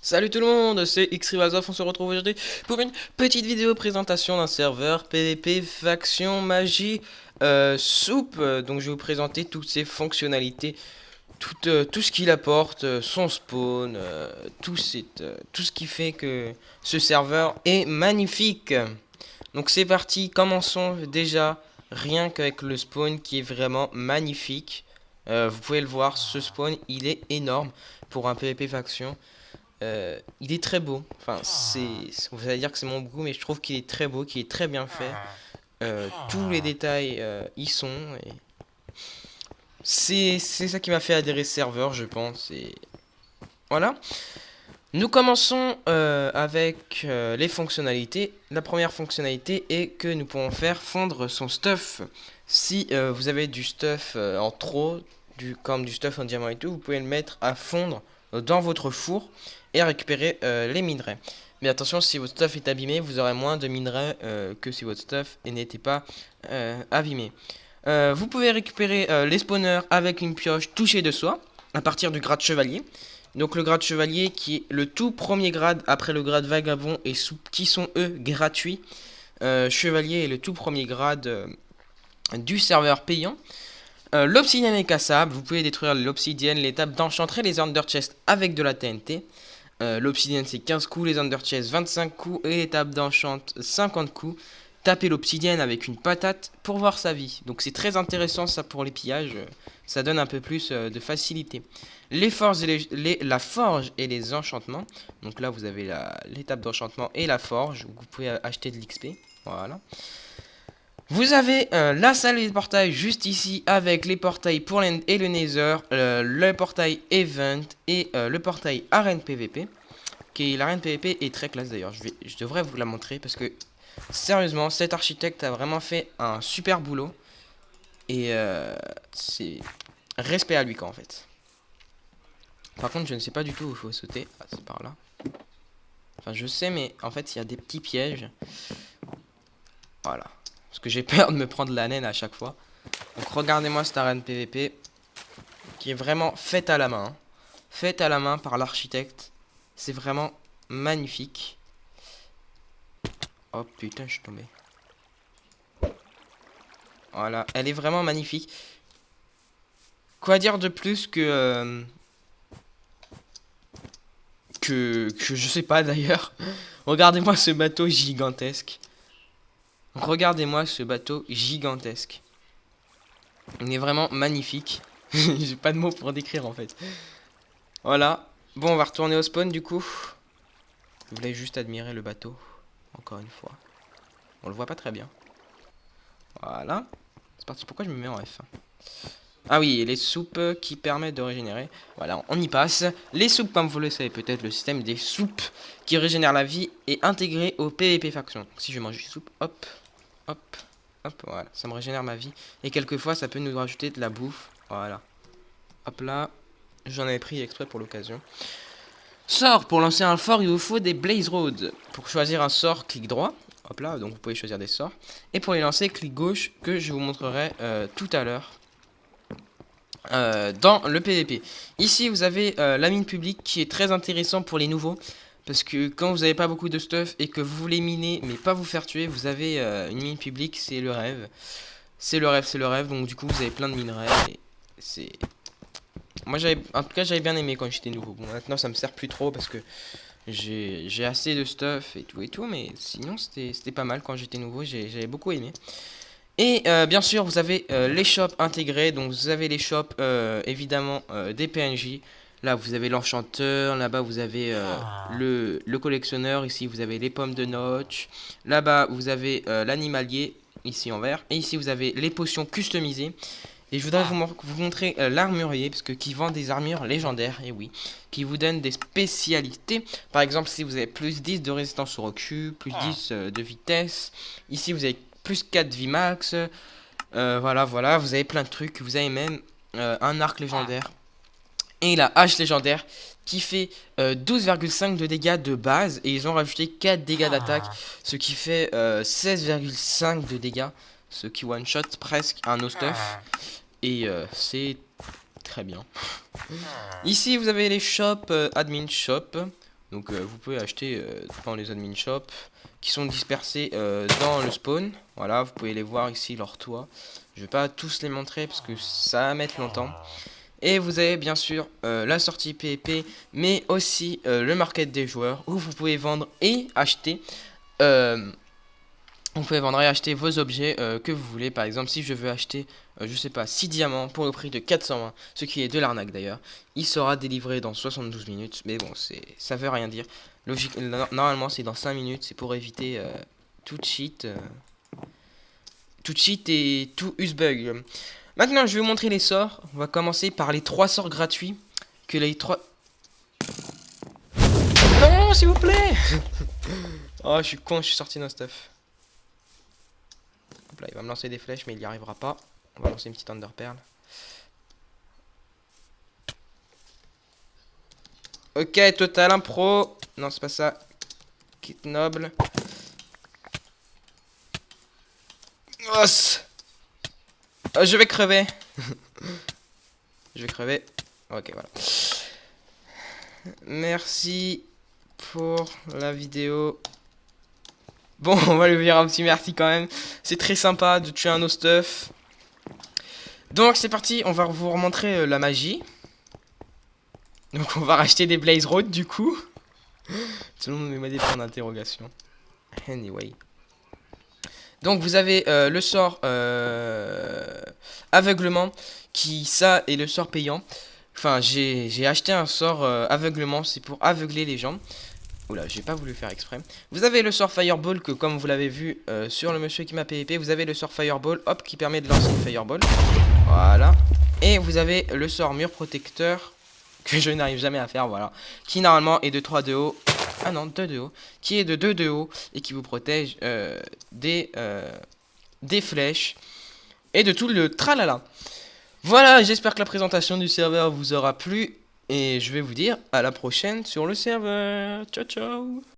Salut tout le monde, c'est Xrivazov, on se retrouve aujourd'hui pour une petite vidéo présentation d'un serveur PvP faction magie soupe. Donc je vais vous présenter toutes ses fonctionnalités, tout ce qu'il apporte, son spawn, tout ce qui fait que ce serveur est magnifique. Donc c'est parti, commençons déjà rien qu'avec le spawn qui est vraiment magnifique. Vous pouvez le voir, ce spawn il est énorme pour un PvP faction. Il est très beau. Enfin, vous allez dire que c'est mon goût, mais je trouve qu'il est très beau, qu'il est très bien fait. Tous les détails y sont. Et c'est ça qui m'a fait adhérer ce serveur, je pense. Et voilà. Nous commençons avec les fonctionnalités. La première fonctionnalité est que nous pouvons faire fondre son stuff. Si vous avez du stuff en trop, comme du stuff en diamant et tout, vous pouvez le mettre à fondre dans votre four et récupérer les minerais. Mais attention, si votre stuff est abîmé, vous aurez moins de minerais que si votre stuff n'était pas abîmé. Vous pouvez récupérer les spawners avec une pioche touchée de soi à partir du grade chevalier. Donc le grade chevalier qui est le tout premier grade après le grade vagabond et qui sont eux gratuits. Chevalier est le tout premier grade du serveur payant. L'obsidienne est cassable, vous pouvez détruire l'obsidienne, les tables d'enchanter les underchests avec de la TNT. L'obsidienne c'est 15 coups, les underchests 25 coups et les tables d'enchant 50 coups. Tapez l'obsidienne avec une patate pour voir sa vie. Donc c'est très intéressant ça pour les pillages, ça donne un peu plus de facilité. Les forges et la forge et les enchantements. Donc là vous avez l'étape d'enchantement et la forge, où vous pouvez acheter de l'XP. Voilà. Vous avez la salle des portails juste ici avec les portails pour l'End et le Nether, le portail Event et le portail Arène PVP. L'arène PVP est très classe d'ailleurs, je devrais vous la montrer parce que sérieusement cet architecte a vraiment fait un super boulot. Et c'est respect à lui quoi en fait. Par contre je ne sais pas du tout où il faut sauter, ah, c'est par là. Enfin je sais mais en fait il y a des petits pièges. Voilà. Parce que j'ai peur de me prendre la naine à chaque fois. Donc regardez-moi cette arène PVP. Qui est vraiment faite à la main. Hein. Faite à la main par l'architecte. C'est vraiment magnifique. Oh putain je suis tombé. Voilà. Elle est vraiment magnifique. Quoi dire de plus que je sais pas d'ailleurs. Regardez-moi ce bateau gigantesque. Regardez-moi ce bateau gigantesque. Il est vraiment magnifique. J'ai pas de mots pour décrire en fait. Voilà. Bon, on va retourner au spawn du coup. Je voulais juste admirer le bateau. Encore une fois. On le voit pas très bien. Voilà. C'est parti. Pourquoi je me mets en F1? Ah oui, et les soupes qui permettent de régénérer. Voilà, on y passe. Les soupes, comme vous le savez peut-être, le système des soupes qui régénèrent la vie est intégré au PvP faction. Si je mange une soupe, hop, hop, hop, voilà. Ça me régénère ma vie. Et quelquefois, ça peut nous rajouter de la bouffe. Voilà. Hop là. J'en avais pris exprès pour l'occasion. Sort, pour lancer un fort, il vous faut des Blaze Roads. Pour choisir un sort, clic droit. Hop là, donc vous pouvez choisir des sorts. Et pour les lancer, clic gauche, que je vous montrerai tout à l'heure. Dans le PVP. Ici, vous avez la mine publique qui est très intéressant pour les nouveaux. Parce que quand vous n'avez pas beaucoup de stuff et que vous voulez miner, mais pas vous faire tuer, vous avez une mine publique, c'est le rêve. C'est le rêve, c'est le rêve. Donc du coup, vous avez plein de minerais. Et c'est... Moi, en tout cas, j'avais bien aimé quand j'étais nouveau. Bon, maintenant, ça me sert plus trop parce que j'ai assez de stuff et tout. Mais sinon, c'était pas mal quand j'étais nouveau. J'avais beaucoup aimé. Et bien sûr, vous avez les shops intégrés. Donc, vous avez les shops, évidemment, des PNJ. Là, vous avez l'enchanteur. Là-bas, vous avez le collectionneur. Ici, vous avez les pommes de notch. Là-bas, vous avez l'animalier. Ici, en vert. Et ici, vous avez les potions customisées. Et je voudrais vous montrer l'armurier, parce que qui vend des armures légendaires, et oui, qui vous donne des spécialités. Par exemple, si vous avez plus 10 de résistance au recul, plus 10 de vitesse, ici vous avez plus 4 vie max, voilà, vous avez plein de trucs, vous avez même un arc légendaire, et la hache légendaire, qui fait 12,5 de dégâts de base, et ils ont rajouté 4 dégâts d'attaque, ce qui fait 16,5 de dégâts, ce qui one-shot presque un no stuff. Et c'est très bien. Ici, vous avez les shops, admin shop. Donc vous pouvez acheter dans les admin shops qui sont dispersés dans le spawn. Voilà, vous pouvez les voir ici, leur toit. Je vais pas tous les montrer parce que ça va mettre longtemps. Et vous avez bien sûr la sortie PvP, mais aussi le market des joueurs où vous pouvez vendre et acheter. Vous pouvez vendre et acheter vos objets que vous voulez. Par exemple, si je veux acheter, je sais pas, 6 diamants pour le prix de 420, ce qui est de l'arnaque d'ailleurs, il sera délivré dans 72 minutes. Mais bon, ça veut rien dire. Logique, normalement, c'est dans 5 minutes. C'est pour éviter tout cheat et tout bug. Maintenant, je vais vous montrer les sorts. On va commencer par les 3 sorts gratuits. Que les 3... Non, s'il vous plaît. Oh, je suis con, je suis sorti d'un stuff. Hop là, il va me lancer des flèches, mais il n'y arrivera pas. On va lancer une petite Underpearl. Ok, total impro. Non, c'est pas ça. Kit noble. Os. Oh, je vais crever. Je vais crever. Ok, voilà. Merci pour la vidéo. Bon, on va lui dire un petit merci quand même. C'est très sympa de tuer un no stuff. Donc c'est parti, on va vous remontrer la magie. Donc on va racheter des Blaze Road du coup. Tout le monde me met des points d'interrogation. Anyway. Donc vous avez le sort aveuglement, qui ça est le sort payant. Enfin j'ai acheté un sort aveuglement, c'est pour aveugler les gens. Oula, j'ai pas voulu faire exprès. Vous avez le sort Fireball que comme vous l'avez vu sur le monsieur qui m'a PvP, vous avez le sort Fireball, hop, qui permet de lancer une Fireball. Voilà. Et vous avez le sort mur protecteur que je n'arrive jamais à faire, voilà. Qui normalement est de 3 de haut. Ah non, 2 de haut. Qui est de 2 de haut et qui vous protège des flèches et de tout le tralala. Voilà, j'espère que la présentation du serveur vous aura plu. Et je vais vous dire à la prochaine sur le serveur. Ciao, ciao.